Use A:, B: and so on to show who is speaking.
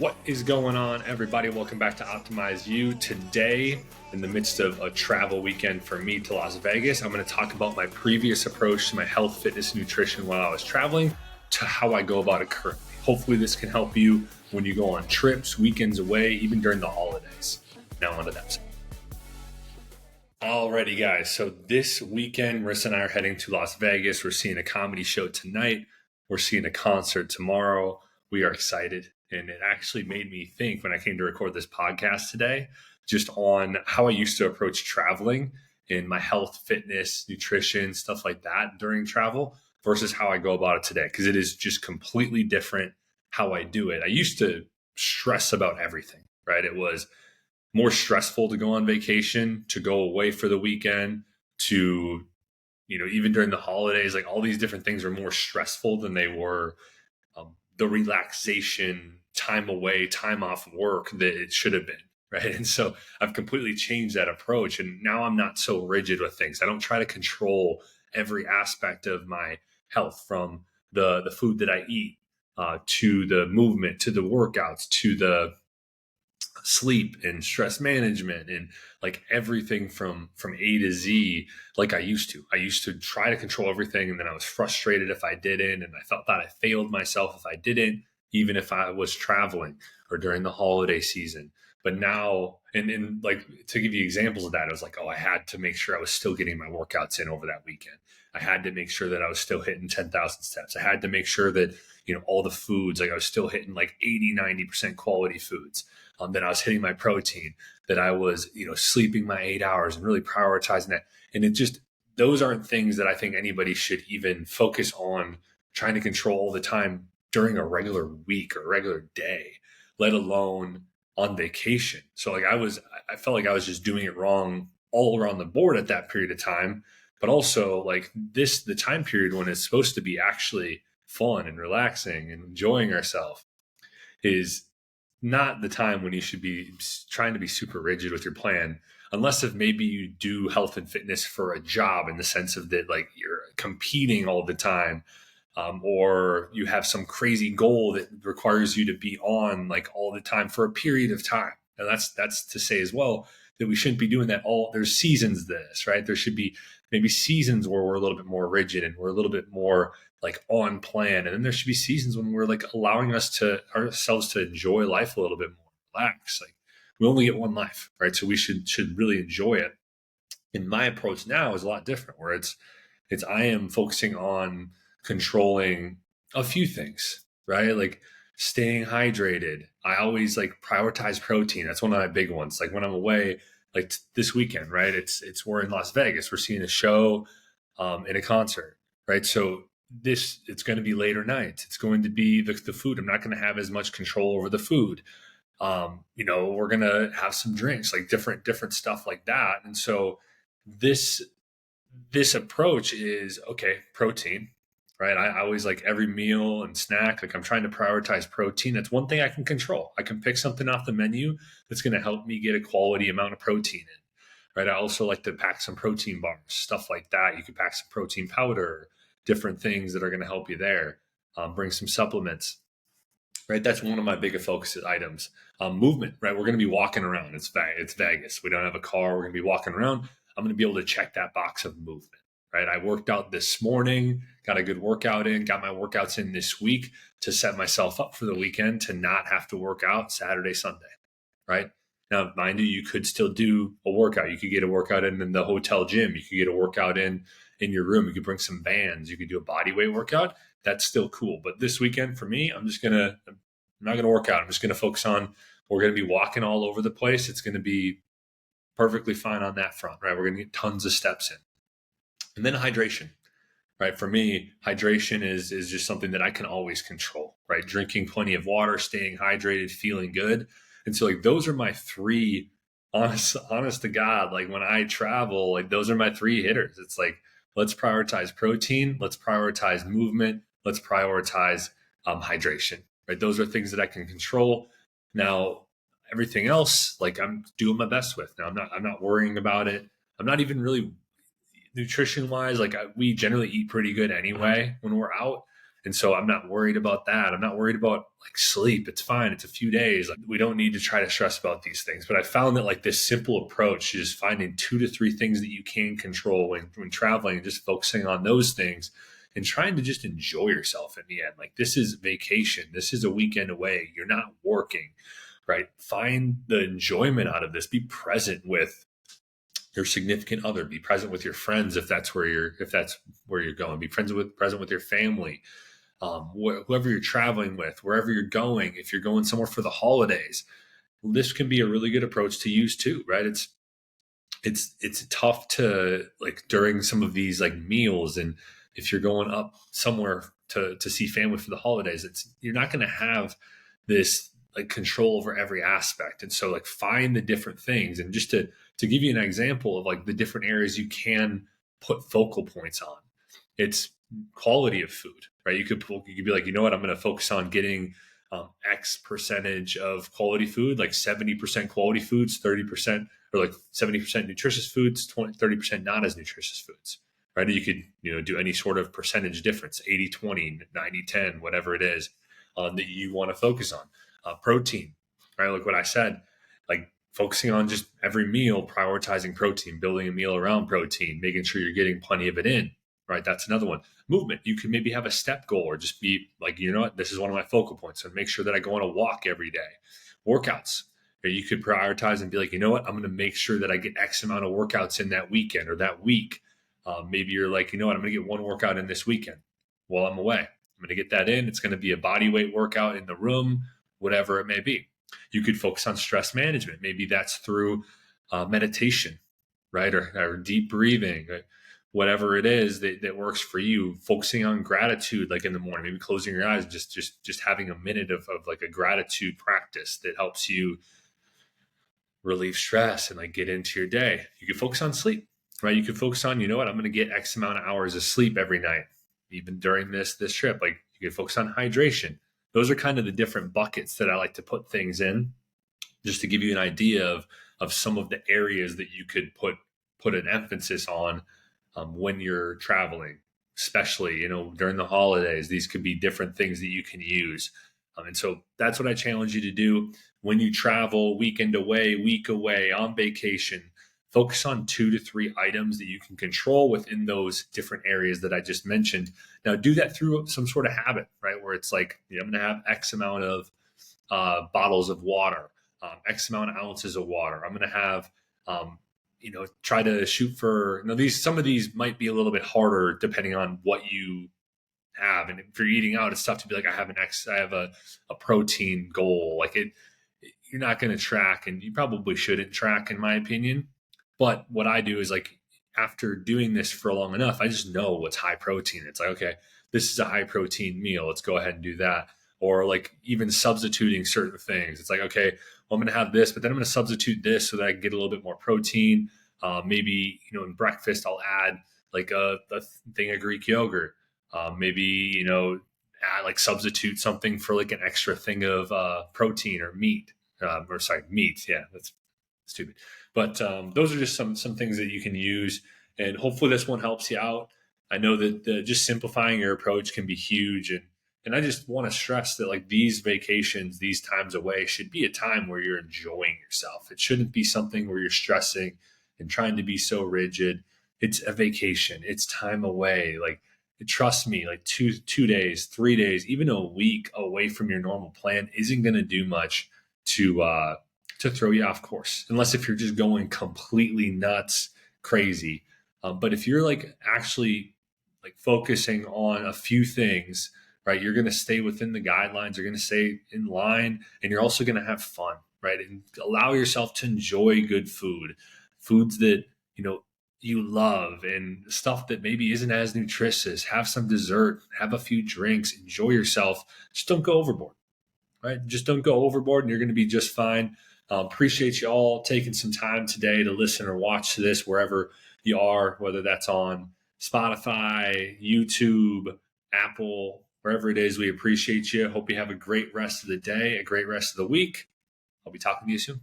A: What is going on, everybody? Welcome back to Optimize You. Today, in the midst of a travel weekend for me to Las Vegas, I'm going to talk about my previous approach to my health, fitness, nutrition while I was traveling to how I go about it currently. Hopefully, this can help you when you go on trips, weekends away, even during the holidays. Now, on to that. Alrighty, guys. So this weekend, Marissa and I are heading to Las Vegas. We're seeing a comedy show tonight. We're seeing a concert tomorrow. We are excited. And it actually made me think when I came to record this podcast today, just on how I used to approach traveling in my health, fitness, nutrition, stuff like that during travel versus how I go about it today. Because it is just completely different how I do it. I used to stress about everything, right? It was more stressful to go on vacation, to go away for the weekend, to, even during the holidays, like all these different things are more stressful than they were the relaxation, time away, time off work that it should have been, right? And so I've completely changed that approach. And now I'm not so rigid with things. I don't try to control every aspect of my health, from the food that I eat, to the movement, to the workouts, to the sleep and stress management, and like everything from A to Z. Like I used to try to control everything, and then I was frustrated if I didn't, and I felt that I failed myself if I didn't, even if I was traveling or during the holiday season. But now, and like, to give you examples of that, I was like, I had to make sure I was still getting my workouts in over that weekend. I had to make sure that I was still hitting 10,000 steps. I had to make sure that, all the foods, like I was still hitting like 80-90% quality foods. That I was hitting my protein, that I was, sleeping my 8 hours and really prioritizing that. And it just, those aren't things that I think anybody should even focus on trying to control all the time during a regular week or a regular day, let alone on vacation. So like I felt like I was just doing it wrong all around the board at that period of time. But also like the time period when it's supposed to be actually fun and relaxing and enjoying ourselves is not the time when you should be trying to be super rigid with your plan, unless if maybe you do health and fitness for a job, in the sense of that, like you're competing all the time, or you have some crazy goal that requires you to be on like all the time for a period of time. And that's to say as well that we shouldn't be doing that there's seasons to this, right? There should be maybe seasons where we're a little bit more rigid and we're a little bit more like on plan. And then there should be seasons when we're like allowing ourselves to enjoy life a little bit more, relax. Like we only get one life, right? So we should really enjoy it. And my approach now is a lot different, where it's I am focusing on controlling a few things, right? Like staying hydrated. I always like prioritize protein. That's one of my big ones. Like when I'm away, like this weekend, right? It's we're in Las Vegas. We're seeing a show, and a concert, right? So it's going to be later nights. It's going to be the food. I'm not going to have as much control over the food. We're going to have some drinks, like different stuff like that. And so this approach is okay, protein, right? I always like every meal and snack, like I'm trying to prioritize protein. That's one thing I can control. I can pick something off the menu that's going to help me get a quality amount of protein in, right? I also like to pack some protein bars, stuff like that. You can pack some protein powder, different things that are going to help you there. Bring some supplements, right? That's one of my bigger focus items. Movement, right? We're going to be walking around. It's Vegas. We don't have a car. We're going to be walking around. I'm going to be able to check that box of movement, right? I worked out this morning, got a good workout in, got my workouts in this week to set myself up for the weekend to not have to work out Saturday, Sunday, right? Now, mind you, you could still do a workout. You could get a workout in the hotel gym. You could get a workout in your room. You could bring some bands. You could do a body weight workout. That's still cool. But this weekend for me, I'm not going to work out. I'm just going to focus on, we're going to be walking all over the place. It's going to be perfectly fine on that front, right? We're going to get tons of steps in. And then hydration, right? For me, hydration is just something that I can always control, right? Drinking plenty of water, staying hydrated, feeling good. And so like, those are my three, honest to God, like when I travel, like those are my three hitters. It's like, let's prioritize protein. Let's prioritize movement. Let's prioritize hydration, right? Those are things that I can control. Now, everything else, like I'm doing my best with. Now, I'm not worrying about it. I'm not even really nutrition wise. Like we generally eat pretty good anyway when we're out. And so I'm not worried about that. I'm not worried about like sleep. It's fine. It's a few days. Like, we don't need to try to stress about these things. But I found that like this simple approach, just finding 2 to 3 things that you can control when traveling and just focusing on those things and trying to just enjoy yourself in the end. Like, this is vacation. This is a weekend away. You're not working, right? Find the enjoyment out of this. Be present with your significant other. Be present with your friends if that's where you're going. Be present with your family, whoever you're traveling with, wherever you're going. If you're going somewhere for the holidays, this can be a really good approach to use too, right? It's tough to like during some of these like meals, and if you're going up somewhere to see family for the holidays, you're not going to have this like control over every aspect. And so like find the different things, and just to give you an example of like the different areas you can put focal points on, it's quality of food, right? You could be like, you know what, I'm going to focus on getting X percentage of quality food, like 70% quality foods, 30%, or like 70% nutritious foods, 30% not as nutritious foods, right? You could, do any sort of percentage difference, 80-20, 90-10, whatever it is that you want to focus on. Protein, right? Like what I said, like focusing on just every meal, prioritizing protein, building a meal around protein, making sure you're getting plenty of it in, right? That's another one. Movement. You can maybe have a step goal, or just be like, you know what, this is one of my focal points. So make sure that I go on a walk every day. Workouts. You could prioritize and be like, you know what, I'm going to make sure that I get X amount of workouts in that weekend or that week. Maybe you're like, you know what, I'm going to get one workout in this weekend while I'm away. I'm going to get that in. It's going to be a body weight workout in the room, whatever it may be. You could focus on stress management. Maybe that's through meditation, right? Or deep breathing, right? Whatever it is that works for you. Focusing on gratitude, like in the morning, maybe closing your eyes, just having a minute of like a gratitude practice that helps you relieve stress and like get into your day. You can focus on sleep, right? You can focus on, you know what, I'm going to get X amount of hours of sleep every night, even during this trip. Like, you can focus on hydration. Those are kind of the different buckets that I like to put things in, just to give you an idea of some of the areas that you could put an emphasis on when you're traveling, especially, during the holidays. These could be different things that you can use. And so that's what I challenge you to do when you travel, weekend away, week away, on vacation. Focus on 2 to 3 items that you can control within those different areas that I just mentioned. Now, do that through some sort of habit, right? Where it's like, I'm going to have X amount of bottles of water, X amount of ounces of water. I'm going to have, try to shoot for, some of these might be a little bit harder depending on what you have. And if you're eating out, it's tough to be like, I have a protein goal. Like you're not going to track, and you probably shouldn't track, in my opinion. But what I do is like, after doing this for long enough, I just know what's high protein. It's like, okay, this is a high protein meal. Let's go ahead and do that. Or like even substituting certain things. It's like, okay, well, I'm going to have this, but then I'm going to substitute this so that I can get a little bit more protein. Maybe, in breakfast, I'll add like a thing of Greek yogurt. Maybe, add, like substitute something for like an extra thing of protein or meat. Meat. Yeah, that's stupid. But those are just some things that you can use, and hopefully this one helps you out. I know that just simplifying your approach can be huge, and I just want to stress that like these vacations, these times away, should be a time where you're enjoying yourself. It shouldn't be something where you're stressing and trying to be so rigid. It's a vacation. It's time away. Like, trust me, like 2 days, 3 days, even a week away from your normal plan isn't going to do much to throw you off course, unless if you're just going completely nuts, crazy. But if you're like actually like focusing on a few things, right, you're going to stay within the guidelines. You're going to stay in line, and you're also going to have fun, right? And allow yourself to enjoy good foods that you love, and stuff that maybe isn't as nutritious. Have some dessert, have a few drinks, enjoy yourself. Just don't go overboard, right? Just don't go overboard, and you're going to be just fine. Appreciate you all taking some time today to listen or watch this wherever you are, whether that's on Spotify, YouTube, Apple, wherever it is. We appreciate you. Hope you have a great rest of the day, a great rest of the week. I'll be talking to you soon.